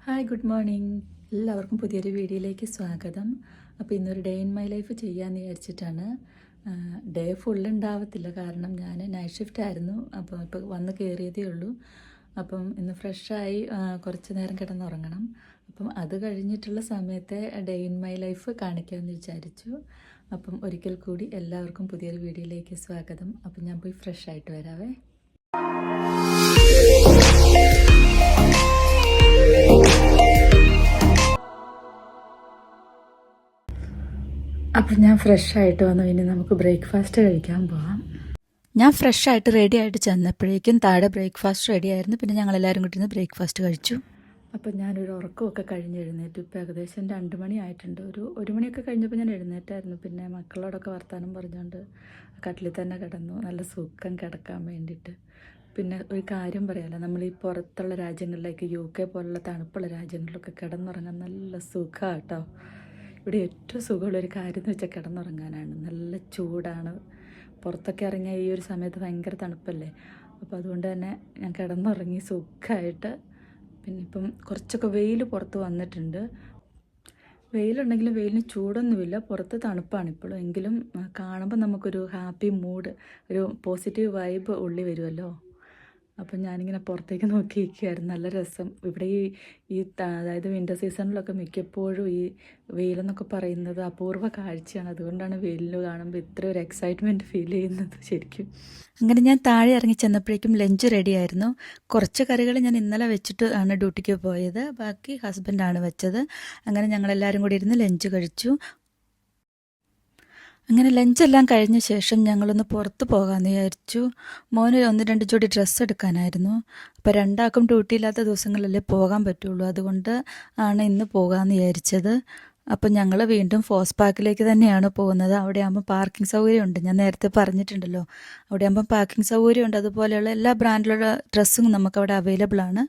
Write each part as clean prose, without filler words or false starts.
Hi good morning. എല്ലാവർക്കും പുതിയൊരു വീഡിയോയിലേക്ക് സ്വാഗതം. അപ്പോൾ ഇന്നൊരു ഡേ ഇൻ മൈ ലൈഫ് ചെയ്യാമെന്ന് വിചാരിച്ചിട്ടാണ്. ഡേ ഫുള്ളുണ്ടാവത്തില്ല, കാരണം ഞാൻ നൈറ്റ് ഷിഫ്റ്റ് ആയിരുന്നു. അപ്പോൾ ഇപ്പോൾ വന്ന് കയറിയതേ ഉള്ളൂ. അപ്പം ഇന്ന് ഫ്രഷായി കുറച്ച് നേരം കിടന്നുറങ്ങണം. അപ്പം അത് കഴിഞ്ഞിട്ടുള്ള സമയത്തെ ഡേ ഇൻ മൈ ലൈഫ് കാണിക്കാമെന്ന് വിചാരിച്ചു. അപ്പം ഒരിക്കൽ കൂടി എല്ലാവർക്കും പുതിയൊരു വീഡിയോയിലേക്ക് സ്വാഗതം. അപ്പം ഞാൻ പോയി ഫ്രഷായിട്ട് വരാവേ. അപ്പം ഞാൻ ഫ്രഷായിട്ട് വന്നു. ഇനി നമുക്ക് ബ്രേക്ക്ഫാസ്റ്റ് കഴിക്കാൻ പോവാം. ഞാൻ ഫ്രഷായിട്ട് റെഡി ആയിട്ട് ചെന്നപ്പോഴേക്കും താഴെ ബ്രേക്ക്ഫാസ്റ്റ് റെഡി ആയിരുന്നു. പിന്നെ ഞങ്ങളെല്ലാവരും കൂടി ഇരുന്ന് ബ്രേക്ക്ഫാസ്റ്റ് കഴിച്ചു. അപ്പം ഞാനൊരു ഉറക്കമൊക്കെ കഴിഞ്ഞ് എഴുന്നേറ്റു. ഇപ്പോൾ ഏകദേശം 2 മണി ആയിട്ടുണ്ട്. ഒരു മണിയൊക്കെ കഴിഞ്ഞപ്പോൾ ഞാൻ എഴുന്നേറ്റായിരുന്നു. പിന്നെ മക്കളോടൊക്കെ വർത്താനം പറഞ്ഞുകൊണ്ട് കട്ടിലിൽ തന്നെ കിടന്നു, നല്ല സുഖം കിടക്കാൻ വേണ്ടിയിട്ട്. പിന്നെ ഒരു കാര്യം പറയാമല്ലോ, നമ്മൾ ഈ പുറത്തുള്ള രാജ്യങ്ങളിലേക്ക് UK പോലുള്ള തണുപ്പുള്ള രാജ്യങ്ങളിലൊക്കെ കിടന്നുറങ്ങാൻ നല്ല സുഖമാണ് കേട്ടോ. ഇവിടെ ഏറ്റവും സുഖമുള്ളൊരു കാര്യം എന്ന് വെച്ചാൽ കിടന്നുറങ്ങാനാണ്. നല്ല ചൂടാണ്, പുറത്തൊക്കെ ഇറങ്ങിയാൽ ഈ ഒരു സമയത്ത് ഭയങ്കര തണുപ്പല്ലേ. അപ്പോൾ അതുകൊണ്ട് തന്നെ ഞാൻ കിടന്നുറങ്ങി സുഖമായിട്ട്. പിന്നെ ഇപ്പം കുറച്ചൊക്കെ വെയിൽ പുറത്ത് വന്നിട്ടുണ്ട്. വെയിലുണ്ടെങ്കിലും വെയിലിന് ചൂടൊന്നുമില്ല, പുറത്ത് തണുപ്പാണ് ഇപ്പോഴും. എങ്കിലും കാണുമ്പോൾ നമുക്കൊരു ഹാപ്പി മൂഡ്, ഒരു പോസിറ്റീവ് വൈബ് ഉള്ളിൽ വരുമല്ലോ. അപ്പം ഞാനിങ്ങനെ പുറത്തേക്ക് നോക്കിയിരിക്കുകയായിരുന്നു. നല്ല രസം. ഇവിടെ ഈ അതായത് വിൻ്റർ സീസണിലൊക്കെ മിക്കപ്പോഴും ഈ വെയിലെന്നൊക്കെ പറയുന്നത് അപൂർവ കാഴ്ചയാണ്. അതുകൊണ്ടാണ് വെയിലിൽ കാണുമ്പോൾ ഇത്ര ഒരു എക്സൈറ്റ്മെൻറ്റ് ഫീൽ ചെയ്യുന്നത് ശരിക്കും. അങ്ങനെ ഞാൻ താഴെ ഇറങ്ങി ചെന്നപ്പോഴേക്കും ലഞ്ച് റെഡി ആയിരുന്നു. കുറച്ച് കറികൾ ഞാൻ ഇന്നലെ വെച്ചിട്ട് ആണ് ഡ്യൂട്ടിക്ക് പോയത്, ബാക്കി ഹസ്ബൻഡാണ് വെച്ചത്. അങ്ങനെ ഞങ്ങളെല്ലാവരും കൂടി ഇരുന്ന് ലഞ്ച് കഴിച്ചു. അങ്ങനെ ലഞ്ചെല്ലാം കഴിഞ്ഞ ശേഷം ഞങ്ങളൊന്ന് പുറത്ത് പോകാമെന്ന് വിചാരിച്ചു. മോന് 1-2 ജോഡി ഡ്രസ്സ് എടുക്കാനായിരുന്നു. അപ്പോൾ രണ്ടാൾക്കും ഡ്യൂട്ടി ഇല്ലാത്ത ദിവസങ്ങളിലല്ലേ പോകാൻ പറ്റുള്ളൂ, അതുകൊണ്ട് ആണ് ഇന്ന് പോകാമെന്ന് വിചാരിച്ചത്. അപ്പം ഞങ്ങൾ വീണ്ടും ഫോസ് പാർക്കിലേക്ക് തന്നെയാണ് പോകുന്നത്. അവിടെ ആകുമ്പോൾ പാർക്കിംഗ് സൗകര്യമുണ്ട്, ഞാൻ നേരത്തെ പറഞ്ഞിട്ടുണ്ടല്ലോ. അവിടെ ആകുമ്പോൾ പാർക്കിംഗ് സൗകര്യമുണ്ട്, അതുപോലെയുള്ള എല്ലാ ബ്രാൻഡിലുള്ള ഡ്രസ്സും നമുക്കവിടെ അവൈലബിൾ ആണ്.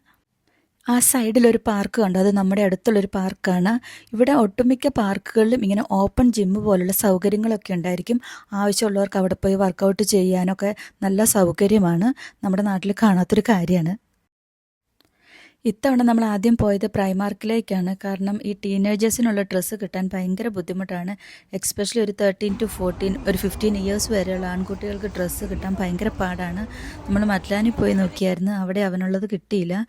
ആ സൈഡിലൊരു പാർക്ക് കണ്ടു, അത് നമ്മുടെ അടുത്തുള്ളൊരു പാർക്കാണ്. ഇവിടെ ഒട്ടുമിക്ക പാർക്കുകളിലും ഇങ്ങനെ ഓപ്പൺ ജിമ്മ് പോലുള്ള സൗകര്യങ്ങളൊക്കെ ഉണ്ടായിരിക്കും. ആവശ്യമുള്ളവർക്ക് അവിടെ പോയി വർക്കൗട്ട് ചെയ്യാനൊക്കെ നല്ല സൗകര്യമാണ്. നമ്മുടെ നാട്ടിൽ കാണാത്തൊരു കാര്യമാണ്. ഇത്തവണ നമ്മൾ ആദ്യം പോയത് പ്രൈമാർക്കിലേക്കാണ്. കാരണം ഈ ടീനേജേഴ്സിനുള്ള ഡ്രസ്സ് കിട്ടാൻ ഭയങ്കര ബുദ്ധിമുട്ടാണ്. എക്സ്പെഷ്യലി ഒരു 13 to 14, ഒരു 15 ഇയേഴ്സ് വരെയുള്ള ആൺകുട്ടികൾക്ക് ഡ്രസ്സ് കിട്ടാൻ ഭയങ്കര പാടാണ്. നമ്മൾ മറ്റ്ലാനിൽ പോയി നോക്കിയായിരുന്നു, അവിടെ അവനുള്ളത് കിട്ടിയില്ല.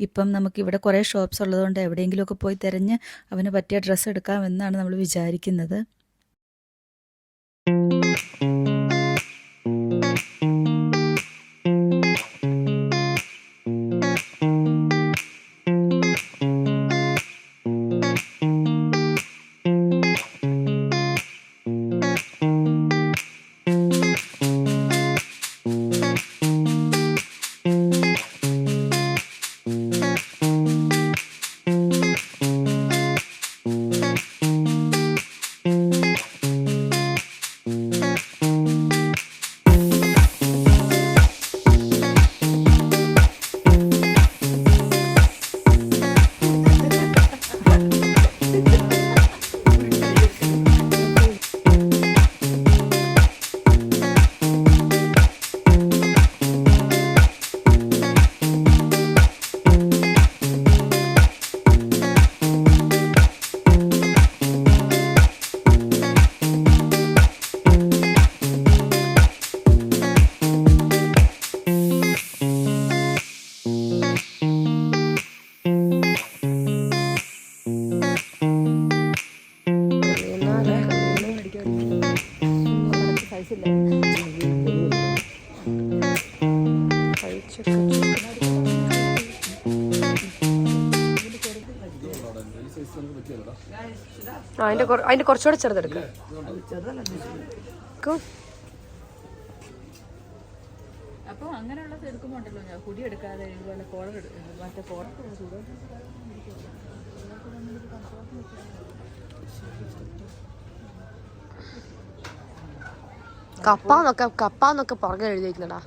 ഇപ്പം നമുക്കിവിടെ കുറേ ഷോപ്സ് ഉള്ളതുകൊണ്ട് എവിടെയെങ്കിലുമൊക്കെ പോയി തിരഞ്ഞ് അവന് പറ്റിയ ഡ്രസ്സ് എടുക്കാമെന്നാണ് നമ്മൾ വിചാരിക്കുന്നത്. അതിന്റെ കുറച്ചുകൂടെ ചെറുതെടുക്കുക. അപ്പോൾ അങ്ങനെയുള്ളത് എടുക്കുമ്പോണ്ടല്ലോ, ഞാൻ കുടി എടുക്കാതെ ഇതുപോലെ കോളർ മറ്റേ കോളർ കപ്പാന്നൊക്കെ പുറകെ എഴുതിയിരിക്കുന്നടാ.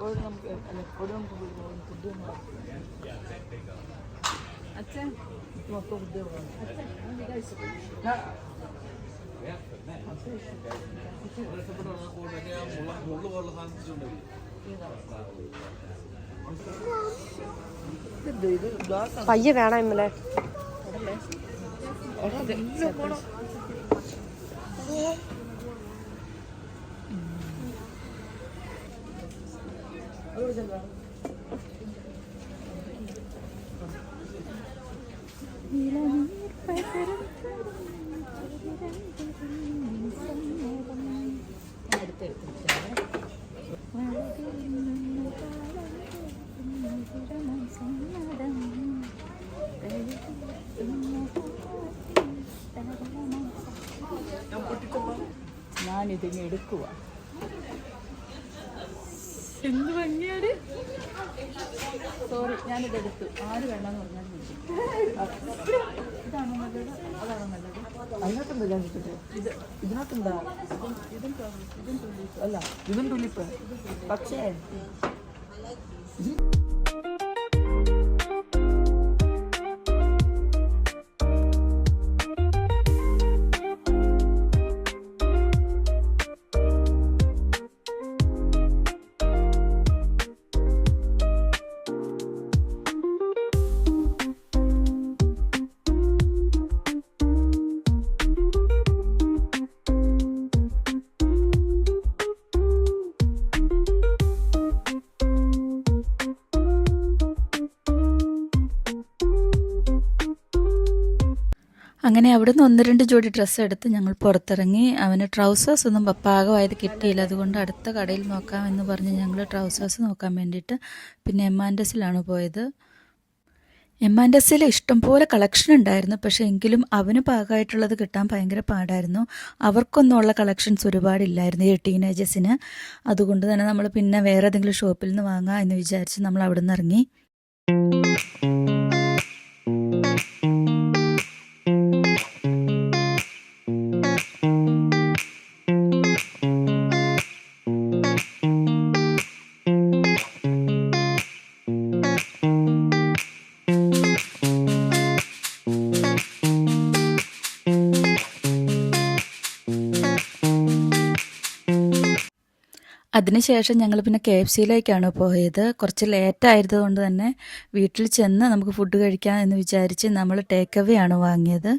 അച്ഛൻ പയ്യെ വേണം ഇമ്മലെ. ഞാനിതിങ്ങ് എടുക്കുക. എന്ത് ഭംഗിയാര്. സോറി, ഞാനിതെടുത്തു. ആര് വേണമെന്ന് പറഞ്ഞാൽ ഇതാണോ നല്ലത്, അതാണോ നല്ലത്? അതിനകത്തുണ്ടോ ഞാൻ ഇത് ഇതിനകത്തുണ്ടാ? ഇതും തുലിപ്പ് അല്ല, ഇതും തുലിപ്പ്. പക്ഷേ അങ്ങനെ അവിടുന്ന് 1-2 ജോഡി ഡ്രസ്സ് എടുത്ത് ഞങ്ങൾ പുറത്തിറങ്ങി. അവന് ട്രൗസേഴ്സ് ഒന്നും പാകമായത് കിട്ടിയില്ല. അതുകൊണ്ട് അടുത്ത കടയിൽ നോക്കാം എന്ന് പറഞ്ഞ് ഞങ്ങൾ ട്രൗസേഴ്സ് നോക്കാൻ വേണ്ടിയിട്ട് പിന്നെ M&Sലാണ് പോയത്. M&Sൽ ഇഷ്ടംപോലെ കളക്ഷൻ ഉണ്ടായിരുന്നു. പക്ഷേ എങ്കിലും അവന് പാകമായിട്ടുള്ളത് കിട്ടാൻ ഭയങ്കര പാടായിരുന്നു. അവർക്കൊന്നുമുള്ള കളക്ഷൻസ് ഒരുപാടില്ലായിരുന്നു ഈ ടീനേജേഴ്സിന്. അതുകൊണ്ട് തന്നെ നമ്മൾ പിന്നെ വേറെ ഏതെങ്കിലും ഷോപ്പിൽ നിന്ന് വാങ്ങാം എന്ന് വിചാരിച്ച് നമ്മൾ അവിടെ നിന്ന് ഇറങ്ങി. അതിനുശേഷം ഞങ്ങൾ പിന്നെ KFCയിലേക്കാണ് പോയത്. കുറച്ച് ലേറ്റായതുകൊണ്ട് തന്നെ വീട്ടിൽ ചെന്ന് നമുക്ക് ഫുഡ് കഴിക്കാം എന്ന് വിചാരിച്ച് നമ്മൾ ടേക്ക് അവേ ആണ് വാങ്ങിയത്.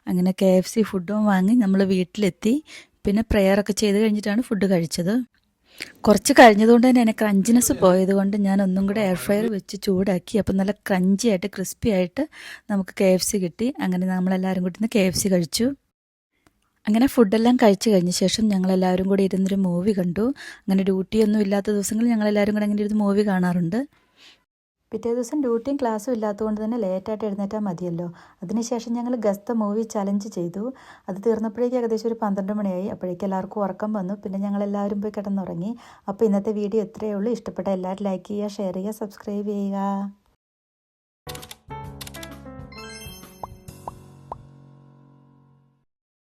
അങ്ങനെ KFC ഫുഡും വാങ്ങി നമ്മൾ വീട്ടിലെത്തി. പിന്നെ പ്രെയറൊക്കെ ചെയ്ത് കഴിഞ്ഞിട്ടാണ് ഫുഡ് കഴിച്ചത്. കുറച്ച് കഴിഞ്ഞതുകൊണ്ട് തന്നെ എനിക്ക് ക്രഞ്ചിനെസ് പോയതുകൊണ്ട് ഞാൻ ഒന്നും കൂടെ എയർ ഫ്രയർ വെച്ച് ചൂടാക്കി. അപ്പം നല്ല ക്രഞ്ചി ആയിട്ട് ക്രിസ്പി ആയിട്ട് നമുക്ക് KFC കിട്ടി. അങ്ങനെ നമ്മളെല്ലാവരും കൂടി ഇന്ന് KFC കഴിച്ചു. അങ്ങനെ ഫുഡെല്ലാം കഴിച്ച് കഴിഞ്ഞ ശേഷം ഞങ്ങളെല്ലാവരും കൂടി ഇരുന്നൊരു മൂവി കണ്ടു. അങ്ങനെ ഡ്യൂട്ടിയൊന്നും ഇല്ലാത്ത ദിവസങ്ങളിൽ ഞങ്ങളെല്ലാവരും കൂടെ അങ്ങനെ ഇരുന്ന് മൂവി കാണാറുണ്ട്. പിറ്റേ ദിവസം ഡ്യൂട്ടിയും ക്ലാസ്സും ഇല്ലാത്തതുകൊണ്ട് തന്നെ ലേറ്റായിട്ട് എഴുന്നേറ്റാൽ മതിയല്ലോ. അതിനുശേഷം ഞങ്ങൾ ഗസ് ദ മൂവി ചലഞ്ച് ചെയ്തു. അത് തീർന്നപ്പോഴേക്കും ഏകദേശം ഒരു 12 മണിയായി. അപ്പോഴേക്കും എല്ലാവർക്കും ഉറക്കം വന്നു. പിന്നെ ഞങ്ങളെല്ലാവരും പോയി കിടന്നുറങ്ങി. അപ്പോൾ ഇന്നത്തെ വീഡിയോ ഇത്രയേ ഉള്ളൂ. ഇഷ്ടപ്പെട്ട എല്ലാവരും ലൈക്ക് ചെയ്യുക, ഷെയർ ചെയ്യുക, സബ്സ്ക്രൈബ് ചെയ്യുക.